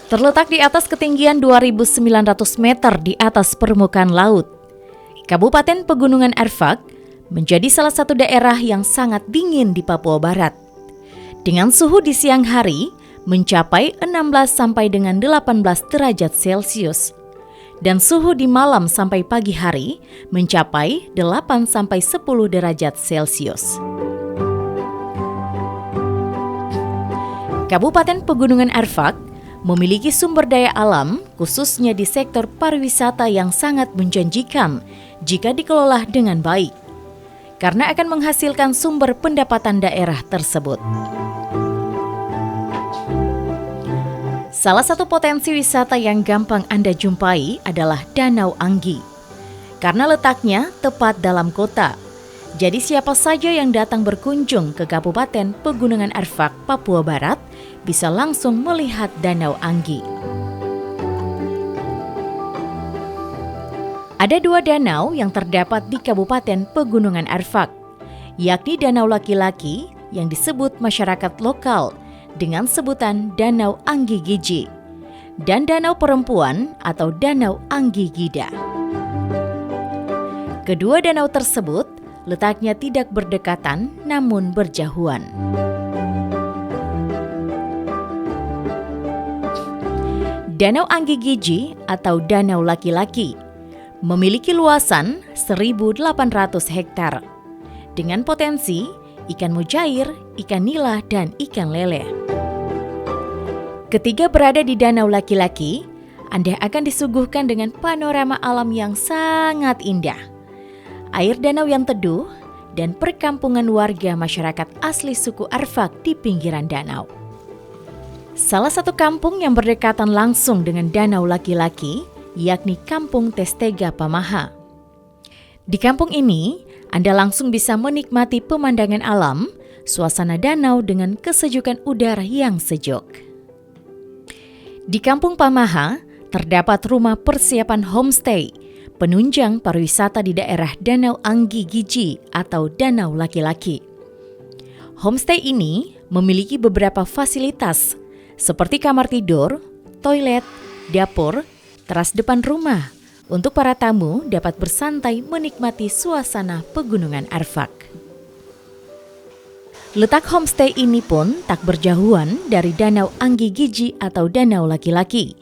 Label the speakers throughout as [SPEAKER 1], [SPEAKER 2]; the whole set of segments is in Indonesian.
[SPEAKER 1] Terletak di atas ketinggian 2.900 meter di atas permukaan laut, Kabupaten Pegunungan Arfak menjadi salah satu daerah yang sangat dingin di Papua Barat. Dengan suhu di siang hari mencapai 16 sampai dengan 18 derajat Celcius. Dan suhu di malam sampai pagi hari mencapai 8 sampai 10 derajat Celcius. Kabupaten Pegunungan Arfak memiliki sumber daya alam khususnya di sektor pariwisata yang sangat menjanjikan jika dikelola dengan baik, karena akan menghasilkan sumber pendapatan daerah tersebut. Salah satu potensi wisata yang gampang Anda jumpai adalah Danau Anggi. Karena letaknya tepat dalam kota, jadi siapa saja yang datang berkunjung ke Kabupaten Pegunungan Arfak, Papua Barat, bisa langsung melihat Danau Anggi. Ada 2 danau yang terdapat di Kabupaten Pegunungan Arfak, yakni Danau Laki-Laki yang disebut masyarakat lokal dengan sebutan Danau Anggi Giji, dan Danau Perempuan atau Danau Anggi Gida. Kedua danau tersebut letaknya tidak berdekatan namun berjauhan. Danau Anggi Giji atau Danau Laki-Laki memiliki luasan 1.800 hektar dengan potensi ikan mujair, ikan nila, dan ikan lele. Ketika berada di Danau Laki-Laki, Anda akan disuguhkan dengan panorama alam yang sangat indah. Air danau yang teduh dan perkampungan warga masyarakat asli suku Arfak di pinggiran danau. Salah satu kampung yang berdekatan langsung dengan Danau Laki-Laki yakni Kampung Testega Pamaha. Di kampung ini, Anda langsung bisa menikmati pemandangan alam, suasana danau dengan kesejukan udara yang sejuk. Di Kampung Pamaha, terdapat rumah persiapan homestay, penunjang pariwisata di daerah Danau Anggi Giji atau Danau Laki-Laki. Homestay ini memiliki beberapa fasilitas seperti kamar tidur, toilet, dapur, teras depan rumah untuk para tamu dapat bersantai menikmati suasana Pegunungan Arfak. Letak homestay ini pun tak berjauhan dari Danau Anggi Giji atau Danau Laki-Laki.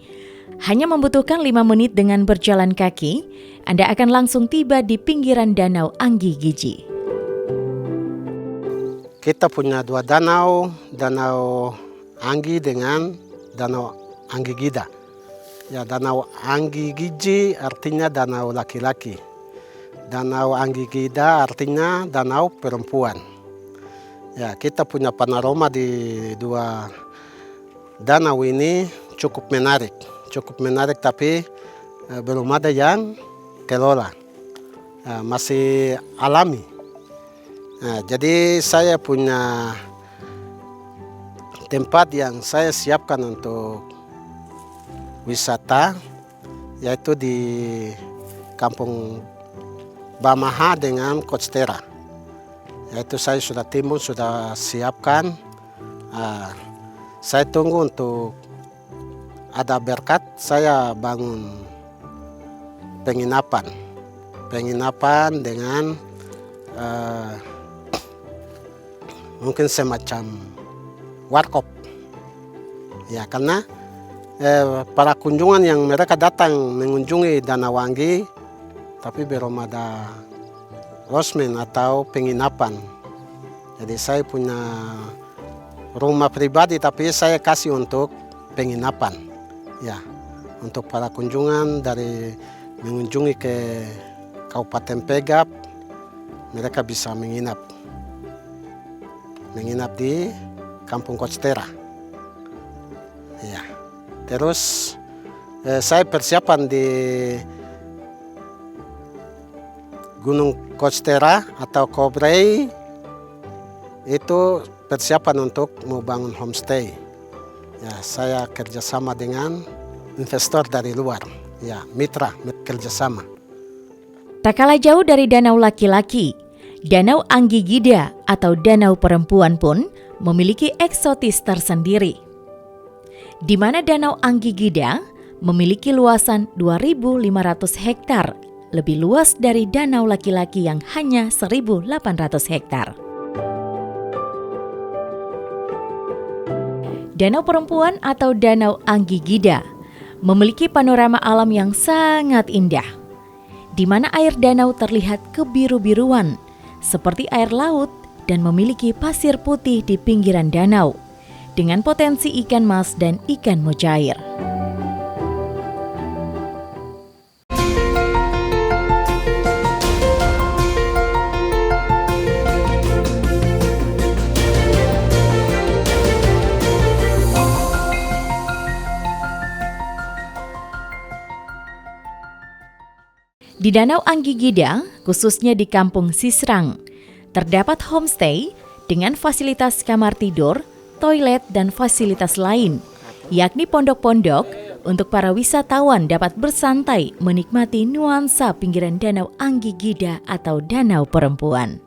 [SPEAKER 1] Hanya membutuhkan 5 menit dengan berjalan kaki, Anda akan langsung tiba di pinggiran Danau Anggi Giji.
[SPEAKER 2] Kita punya 2 danau, Danau Anggi dengan Danau Anggi Gida. Ya, Danau Anggi Giji artinya Danau Laki-Laki. Danau Anggi Gida artinya Danau Perempuan. Ya, kita punya panorama di 2 danau ini cukup menarik. Cukup menarik tapi belum ada yang kelola. Masih alami. Jadi saya punya tempat yang saya siapkan untuk wisata, yaitu di Kampung Pamaha dengan Kostera. Yaitu saya sudah timbun, sudah siapkan. Saya tunggu untuk ada berkat, saya bangun penginapan dengan mungkin semacam warkop. Ya, karena para kunjungan yang mereka datang mengunjungi Danau Anggi, tapi belum ada losmen atau penginapan. Jadi saya punya rumah pribadi, tapi saya kasih untuk penginapan. Ya, untuk para kunjungan dari mengunjungi ke Kabupaten Pegap, mereka bisa menginap di Kampung Kostera. Ya. Terus saya persiapan di Gunung Kostera atau Kobrei, itu persiapan untuk mau bangun homestay. Ya, saya kerjasama dengan investor dari luar. Ya, mitra kerjasama.
[SPEAKER 1] Tak kalah jauh dari Danau Laki-Laki, Danau Anggi Gida atau Danau Perempuan pun memiliki eksotis tersendiri. di mana Danau Anggigida memiliki luasan 2.500 hektar, lebih luas dari Danau Laki-Laki yang hanya 1.800 hektar. Danau Perempuan atau Danau Anggigida memiliki panorama alam yang sangat indah, di mana air danau terlihat kebiru-biruan seperti air laut dan memiliki pasir putih di pinggiran danau dengan potensi ikan mas dan ikan mujair. Di Danau Anggigida, khususnya di Kampung Sisrang, terdapat homestay dengan fasilitas kamar tidur, toilet, dan fasilitas lain, yakni pondok-pondok untuk para wisatawan dapat bersantai menikmati nuansa pinggiran Danau Anggigida atau Danau Perempuan.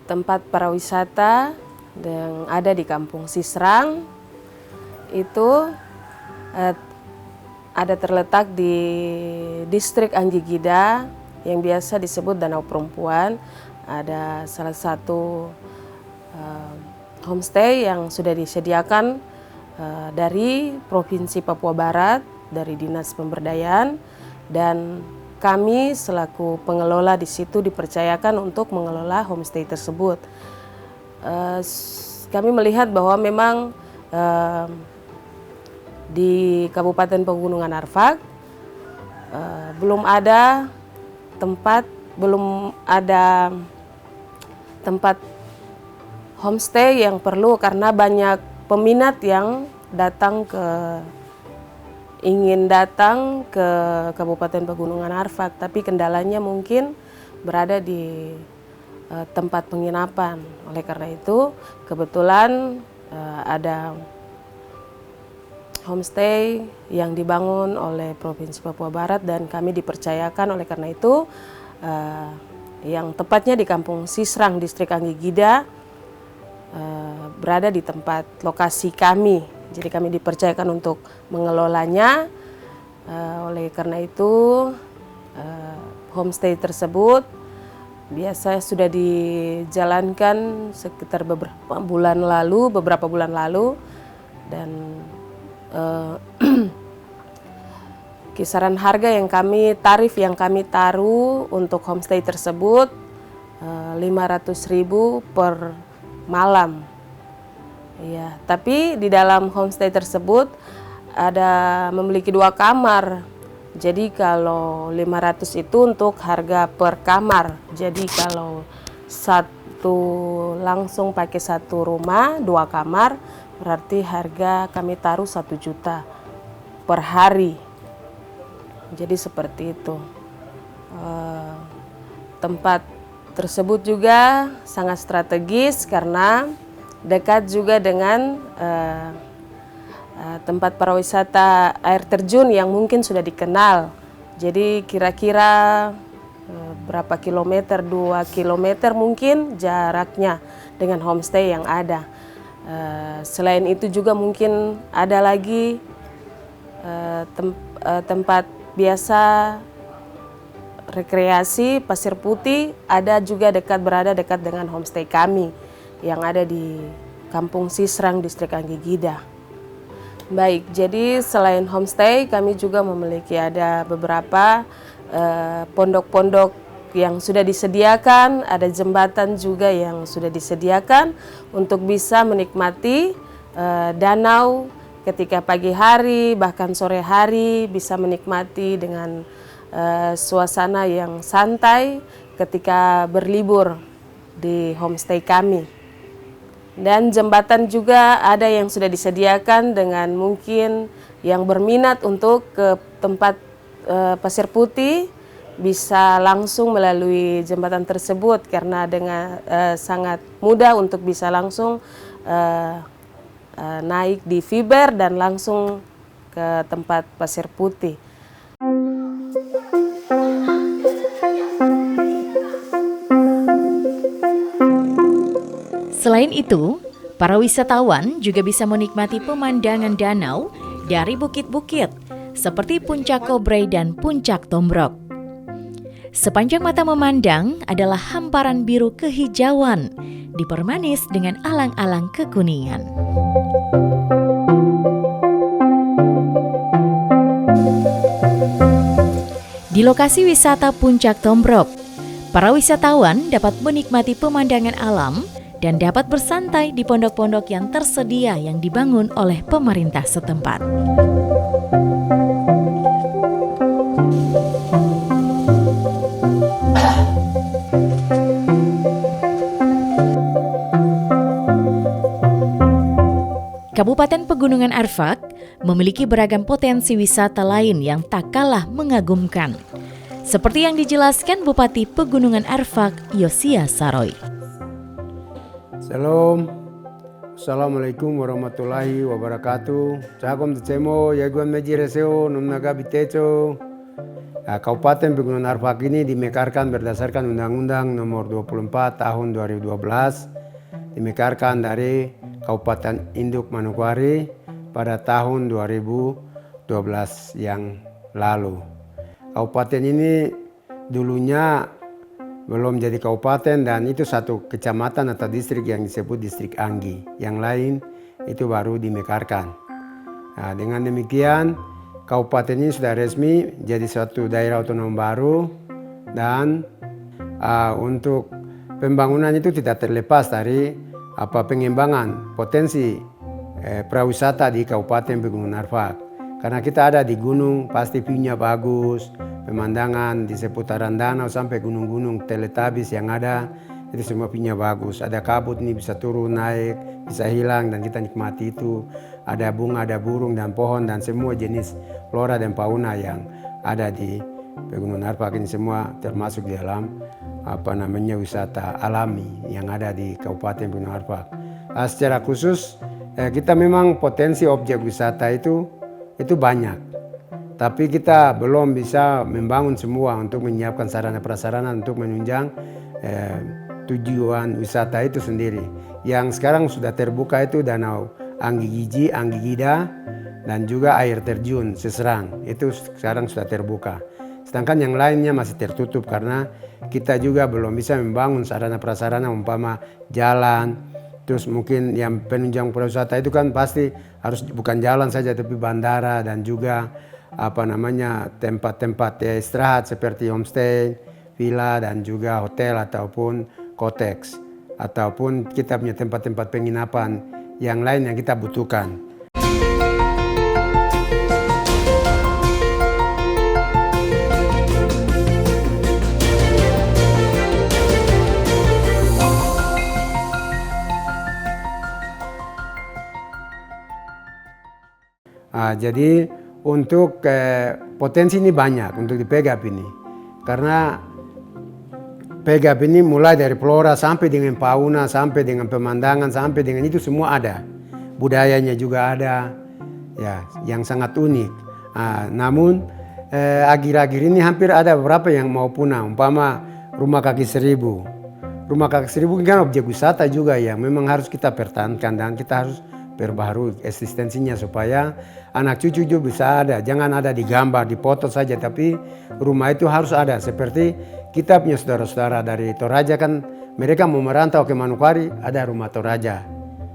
[SPEAKER 3] Tempat para wisata yang ada di Kampung Sisrang itu ada terletak di distrik Anggigida yang biasa disebut Danau Perempuan. Ada salah satu homestay yang sudah disediakan dari Provinsi Papua Barat, dari Dinas Pemberdayaan, dan kami selaku pengelola di situ dipercayakan untuk mengelola homestay tersebut. Kami melihat bahwa memang di Kabupaten Pegunungan Arfak belum ada tempat homestay yang perlu, karena banyak peminat yang ingin datang ke Kabupaten Pegunungan Arfak, tapi kendalanya mungkin berada di tempat penginapan. Oleh karena itu, kebetulan ada homestay yang dibangun oleh Provinsi Papua Barat dan kami dipercayakan. Oleh karena itu, yang tepatnya di Kampung Sisrang, distrik Anggigida, berada di tempat lokasi kami. Jadi kami dipercayakan untuk mengelolanya. Oleh karena itu, homestay tersebut biasa sudah dijalankan sekitar beberapa bulan lalu, dan kisaran harga tarif yang kami taruh untuk homestay tersebut 500.000 per malam. Ya, tapi di dalam homestay tersebut memiliki 2 kamar. Jadi kalau 500 itu untuk harga per kamar. Jadi kalau langsung pakai satu rumah 2 kamar, berarti harga kami taruh 1 juta per hari. Jadi seperti itu. Tempat tersebut juga sangat strategis karena dekat juga dengan tempat pariwisata air terjun yang mungkin sudah dikenal. Jadi kira-kira berapa kilometer, 2 kilometer mungkin jaraknya dengan homestay yang ada. Selain itu juga mungkin ada lagi tempat biasa rekreasi pasir putih, berada dekat dengan homestay kami yang ada di Kampung Sisrang, distrik Anggigida. Baik, jadi selain homestay kami juga memiliki ada beberapa pondok-pondok yang sudah disediakan, ada jembatan juga yang sudah disediakan untuk bisa menikmati danau ketika pagi hari, bahkan sore hari bisa menikmati dengan suasana yang santai ketika berlibur di homestay kami. Dan jembatan juga ada yang sudah disediakan dengan mungkin yang berminat untuk ke tempat pasir putih, bisa langsung melalui jembatan tersebut karena dengan sangat mudah untuk bisa langsung naik di fiber dan langsung ke tempat pasir putih.
[SPEAKER 1] Selain itu, para wisatawan juga bisa menikmati pemandangan danau dari bukit-bukit seperti Puncak Kobrey dan Puncak Tombrok. Sepanjang mata memandang adalah hamparan biru kehijauan, dipermanis dengan alang-alang kekuningan. Di lokasi wisata Puncak Tombrok, para wisatawan dapat menikmati pemandangan alam dan dapat bersantai di pondok-pondok yang tersedia yang dibangun oleh pemerintah setempat. Kabupaten Pegunungan Arfak memiliki beragam potensi wisata lain yang tak kalah mengagumkan. Seperti yang dijelaskan Bupati Pegunungan Arfak, Yosia Saroy.
[SPEAKER 4] Shalom, Assalamualaikum warahmatullahi wabarakatuh. Cakom tecemo, yaguan mejireseo, nomnaga biteco. Kabupaten Pegunungan Arfak ini dimekarkan berdasarkan Undang-Undang Nomor 24 Tahun 2012, dimekarkan dari Kabupaten Induk Manokwari pada tahun 2012 yang lalu. Kabupaten ini dulunya belum jadi kabupaten dan itu satu kecamatan atau distrik yang disebut distrik Anggi. Yang lain itu baru dimekarkan. Nah, dengan demikian kabupaten ini sudah resmi jadi suatu daerah otonom baru dan untuk pembangunan itu tidak terlepas dari pengembangan potensi prawisata di Kabupaten Pegunungan Arfak. Karena kita ada di gunung pasti view-nya bagus, pemandangan di seputaran danau sampai gunung-gunung Teletabis yang ada itu semua view-nya bagus. Ada kabut nih bisa turun naik, bisa hilang dan kita nikmati itu. Ada bunga, ada burung dan pohon dan semua jenis flora dan fauna yang ada di Pegunungan Arfak ini semua termasuk di dalam wisata alami yang ada di Kabupaten Pegunungan Arfak. Secara khusus kita memang potensi objek wisata itu banyak. Tapi kita belum bisa membangun semua untuk menyiapkan sarana prasarana untuk menunjang tujuan wisata itu sendiri. Yang sekarang sudah terbuka itu Danau Anggi Giji, Anggi Gida, dan juga air terjun Seserang. Itu sekarang sudah terbuka. Sedangkan yang lainnya masih tertutup karena kita juga belum bisa membangun sarana prasarana umpama jalan. Terus mungkin yang penunjang pariwisata itu kan pasti harus bukan jalan saja tapi bandara dan juga tempat-tempat istirahat seperti homestay, villa dan juga hotel ataupun konteks ataupun kita punya tempat-tempat penginapan yang lain yang kita butuhkan. Jadi untuk potensi ini banyak untuk di Pegap ini. Karena Pegap ini mulai dari flora sampai dengan fauna, sampai dengan pemandangan, sampai dengan itu semua ada. Budayanya juga ada, ya, yang sangat unik. Namun akhir-akhir ini hampir ada beberapa yang mau punah, umpama Rumah Kaki Seribu. Rumah Kaki Seribu kan objek wisata juga yang memang harus kita pertahankan dan kita harus perbaharui eksistensinya supaya anak cucu juga bisa ada. Jangan ada di gambar, di foto saja, tapi rumah itu harus ada. Seperti kita punya saudara-saudara dari Toraja kan, mereka mau merantau ke Manokwari, ada rumah Toraja.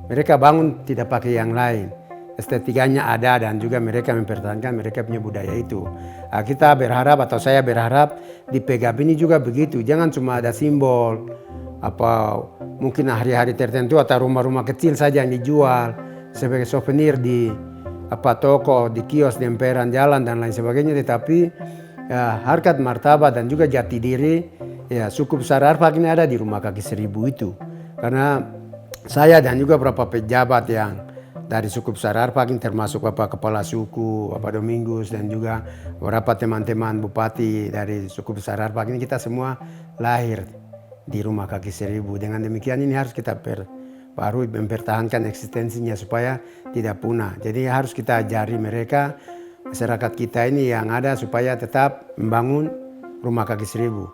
[SPEAKER 4] Mereka bangun tidak pakai yang lain. Estetikanya ada dan juga mereka mempertahankan mereka punya budaya itu. Kita berharap atau saya berharap di Pegap ini juga begitu. Jangan cuma ada simbol, mungkin hari-hari tertentu atau rumah-rumah kecil saja yang dijual sebagai souvenir di toko, di kios, di emperan jalan dan lain sebagainya, tetapi harkat martabat dan juga jati diri suku besar Arfak ini ada di Rumah Kaki Seribu itu. Karena saya dan juga beberapa pejabat yang dari suku besar Arfak ini termasuk kepala suku, Domingus dan juga beberapa teman-teman bupati dari suku besar Arfak ini, kita semua lahir di Rumah Kaki Seribu. Dengan demikian ini harus kita baru mempertahankan eksistensinya supaya tidak punah. Jadi harus kita ajari mereka, masyarakat kita ini yang ada supaya tetap membangun Rumah Kaki Seribu.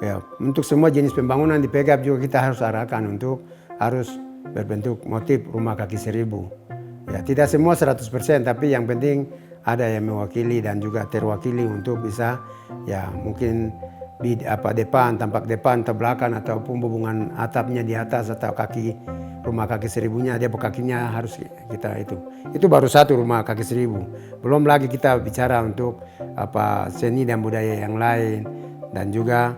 [SPEAKER 4] Ya, untuk semua jenis pembangunan di Pegap juga kita harus arahkan untuk harus berbentuk motif rumah kaki 1000. Ya, tidak semua 100%, tapi yang penting ada yang mewakili dan juga terwakili untuk bisa ya mungkin depan, tampak depan atau belakang ataupun hubungan atapnya di atas atau kaki rumah kaki 1000-nya dia kakinya harus kita itu baru satu rumah kaki 1000. Belum lagi kita bicara untuk seni dan budaya yang lain dan juga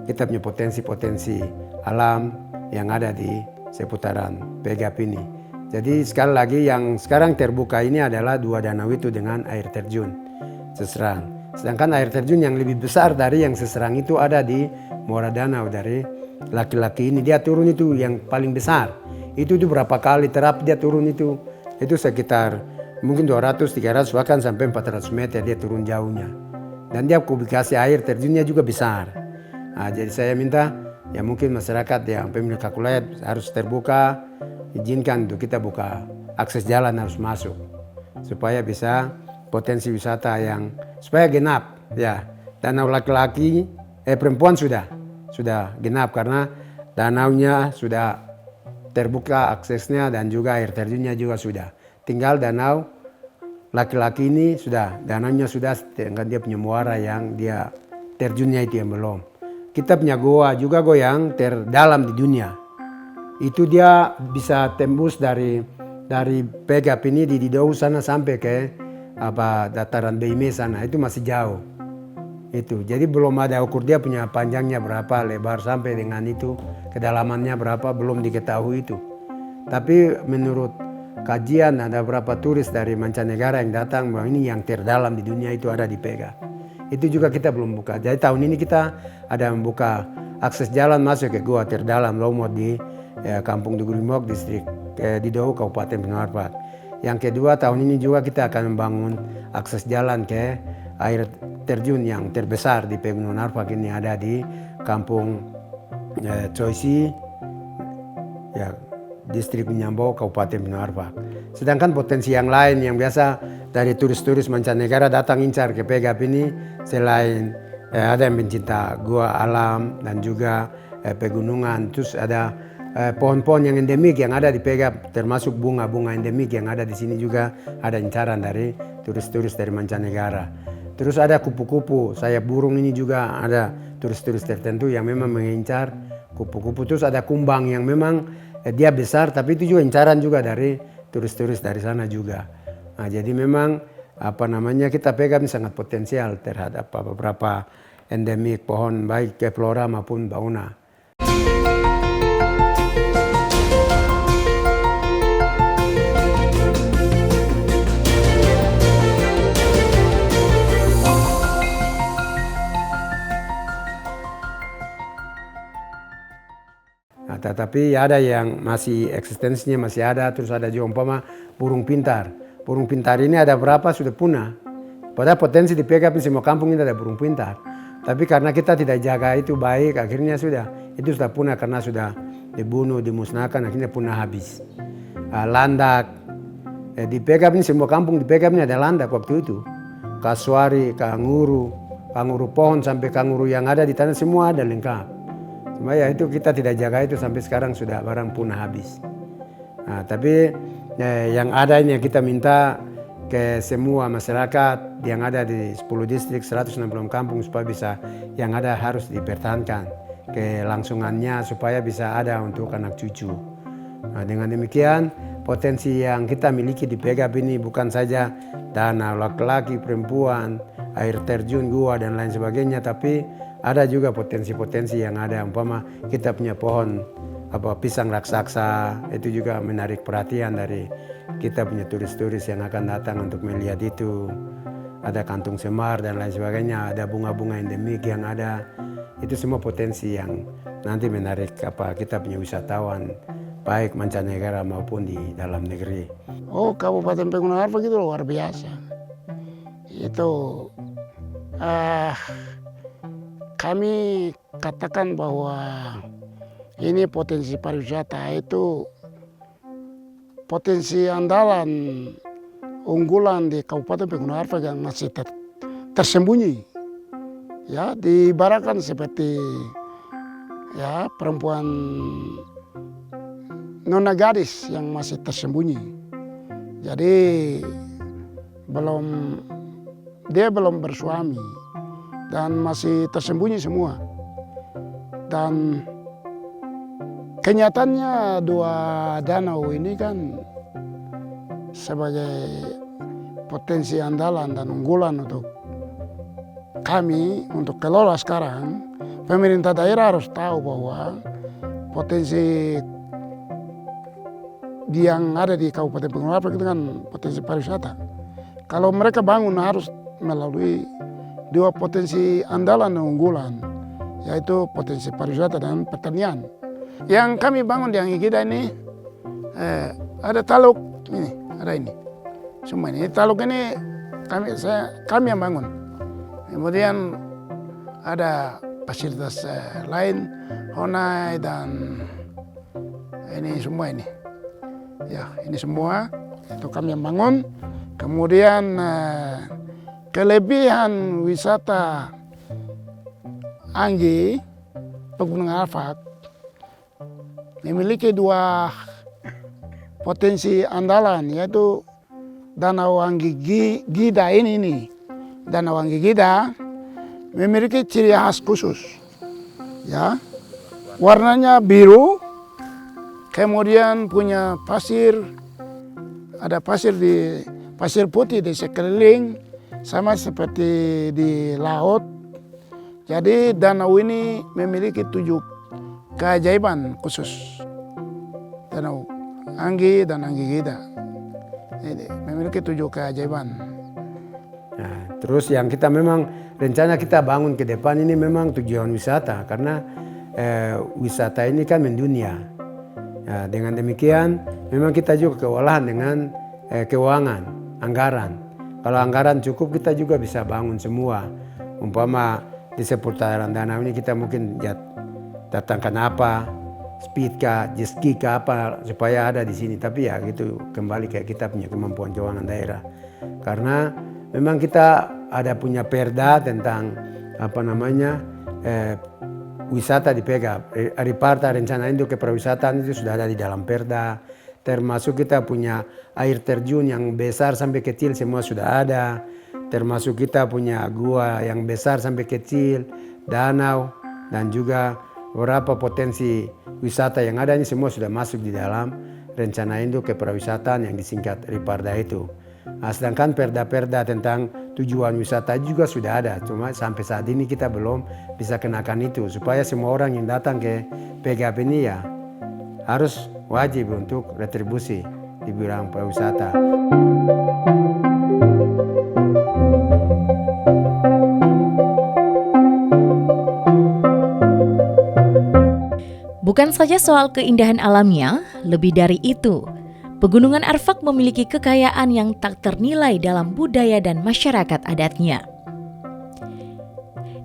[SPEAKER 4] kita punya potensi-potensi alam yang ada di seputaran Pegap ini. Jadi sekali lagi yang sekarang terbuka ini adalah 2 danau itu dengan air terjun Seserang. Sedangkan air terjun yang lebih besar dari yang Seserang itu ada di Muara Danau dari laki-laki ini. Dia turun itu yang paling besar. Itu berapa kali terap dia turun itu sekitar mungkin 200-300 bahkan sampai 400 meter dia turun jauhnya. Dan dia kubikasi air terjunnya juga besar. Nah, jadi saya minta ya mungkin masyarakat yang pemilik Kakulayat harus terbuka, izinkan untuk kita buka akses jalan harus masuk supaya bisa potensi wisata yang supaya genap ya. Danau laki-laki perempuan sudah genap karena danaunya sudah terbuka aksesnya dan juga air terjunnya juga sudah. Tinggal danau laki-laki ini danaunya sudah, sedangkan dia punya muara yang dia terjunnya itu yang belum. Kita punya goa yang terdalam di dunia. Itu dia bisa tembus dari Pegap ini di Didou sana sampai ke dataran Beime sana, itu masih jauh. Itu jadi belum ada ukur dia punya panjangnya berapa, lebar sampai dengan itu kedalamannya berapa belum diketahui itu. Tapi menurut kajian ada beberapa turis dari mancanegara yang datang bahwa ini yang terdalam di dunia itu ada di Pegap. Itu juga kita belum buka. Jadi tahun ini kita ada membuka akses jalan masuk ke gua terdalam Lomot di Kampung Dugurimok, distrik Didou, Kabupaten Penuarpak. Yang kedua tahun ini juga kita akan membangun akses jalan ke air terjun yang terbesar di Pegunungan Arfak ini ada di Kampung Coisi, ya, distrik Menyambau, Kabupaten Penuarpak. Sedangkan potensi yang lain yang biasa dari turis-turis mancanegara datang incar ke Pegap ini selain ada yang pencinta gua alam dan juga pegunungan, terus ada pohon-pohon yang endemik yang ada di Pegap, termasuk bunga-bunga endemik yang ada di sini juga ada incaran dari turis-turis dari mancanegara. Terus ada kupu-kupu, sayap burung ini juga ada turis-turis tertentu yang memang mengincar kupu-kupu. Terus ada kumbang yang memang dia besar, tapi itu juga incaran juga dari turis-turis dari sana juga. Nah, jadi memang kita Pegap ini sangat potensial terhadap beberapa endemik pohon baik ke flora maupun fauna. Nah, tetapi ada yang masih eksistensinya masih ada, terus ada juga umpama burung pintar. Burung pintar ini ada berapa sudah punah. Padahal potensi di Pegap semua kampung ini ada burung pintar. Tapi karena kita tidak jaga itu baik, akhirnya itu sudah punah karena sudah dibunuh, dimusnahkan, akhirnya punah habis. Landak, di Pegap ini semua kampung di Pegap ini ada landak waktu itu. Kasuari, kanguru pohon sampai kanguru yang ada di tanah semua ada lengkap. Cuma ya itu kita tidak jaga itu sampai sekarang sudah barang punah habis. Nah, tapi yang ada ini yang kita minta ke semua masyarakat yang ada di 10 distrik 160 kampung supaya bisa yang ada harus dipertahankan kelangsungannya supaya bisa ada untuk anak cucu. Nah, dengan demikian potensi yang kita miliki di Pegap ini bukan saja danau laki-laki, perempuan, air terjun, gua dan lain sebagainya, tapi ada juga potensi-potensi yang ada, umpama kita punya pohon pisang raksasa, itu juga menarik perhatian dari kita punya turis-turis yang akan datang untuk melihat itu. Ada kantung semar dan lain sebagainya, ada bunga-bunga endemik yang ada. Itu semua potensi yang nanti menarik kita punya wisatawan baik mancanegara maupun di dalam negeri.
[SPEAKER 5] Oh, Kabupaten Pegunungan Arfak itu luar biasa. Itu kami katakan bahwa ini potensi pariwisata itu potensi andalan unggulan di Kabupaten Pegunungan Arfak yang masih tersembunyi. Ya, diibaratkan seperti ya perempuan nona gadis yang masih tersembunyi. Jadi dia belum bersuami dan masih tersembunyi semua. Dan kenyataannya dua danau ini kan sebagai potensi andalan dan unggulan untuk kami untuk kelola sekarang. Pemerintah daerah harus tahu bahwa potensi yang ada di Kabupaten Pegunungan Arfak itu kan potensi pariwisata. Kalau mereka bangun harus melalui dua potensi andalan dan unggulan, yaitu potensi pariwisata dan pertanian. Yang kami bangun di Anggigida ini ada taluk ini, ada ini. Semua ini taluk ini kami yang bangun. Kemudian ada fasilitas lain, honai dan ini semua ini. Ya, ini semua itu kami yang bangun. Kemudian kelebihan wisata Anggi Pegunungan Arfak memiliki dua potensi andalan, yaitu Danau Anggigida ini. Danau Anggigida memiliki ciri khas khusus, ya, warnanya biru, kemudian punya pasir, ada pasir putih di sekeliling, sama seperti di laut. Jadi danau ini memiliki 7 keajaiban khusus. Danau Anggi dan Anggigida ini memiliki 7 keajaiban.
[SPEAKER 4] Nah, terus yang kita memang rencana kita bangun ke depan ini memang tujuan wisata, karena wisata ini kan mendunia. Nah, dengan demikian memang kita juga kewalahan dengan keuangan, anggaran. Kalau anggaran cukup kita juga bisa bangun semua. Umpama di seputaran danau ini kita mungkin datangkan apa, speed kah, jet ski kah apa supaya ada di sini. Tapi ya gitu kembali kayak kita punya kemampuan keuangan daerah. Karena memang kita ada punya perda tentang wisata di Pega. Ariparta rencana induk keperwisataan itu sudah ada di dalam perda. Termasuk kita punya air terjun yang besar sampai kecil semua sudah ada. Termasuk kita punya gua yang besar sampai kecil, danau, dan juga beberapa potensi wisata yang ada ini semua sudah masuk di dalam rencana induk keperwisataan yang disingkat Riparda itu. Nah, sedangkan perda-perda tentang tujuan wisata juga sudah ada, cuma sampai saat ini kita belum bisa kenakan itu, supaya semua orang yang datang ke PGAP ini ya harus wajib untuk retribusi di bidang pariwisata.
[SPEAKER 1] Bukan saja soal keindahan alamnya, lebih dari itu, Pegunungan Arfak memiliki kekayaan yang tak ternilai dalam budaya dan masyarakat adatnya.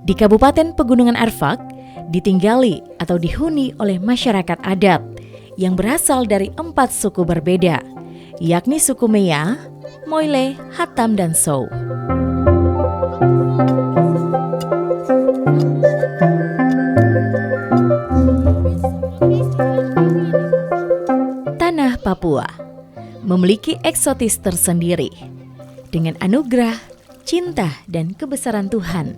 [SPEAKER 1] Di Kabupaten Pegunungan Arfak, ditinggali atau dihuni oleh masyarakat adat yang berasal dari 4 suku berbeda, yakni suku Mea, Moile, Hatam, dan Sow. Tanah Papua memiliki eksotis tersendiri dengan anugerah, cinta, dan kebesaran Tuhan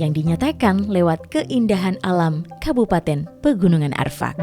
[SPEAKER 1] yang dinyatakan lewat keindahan alam Kabupaten Pegunungan Arfak.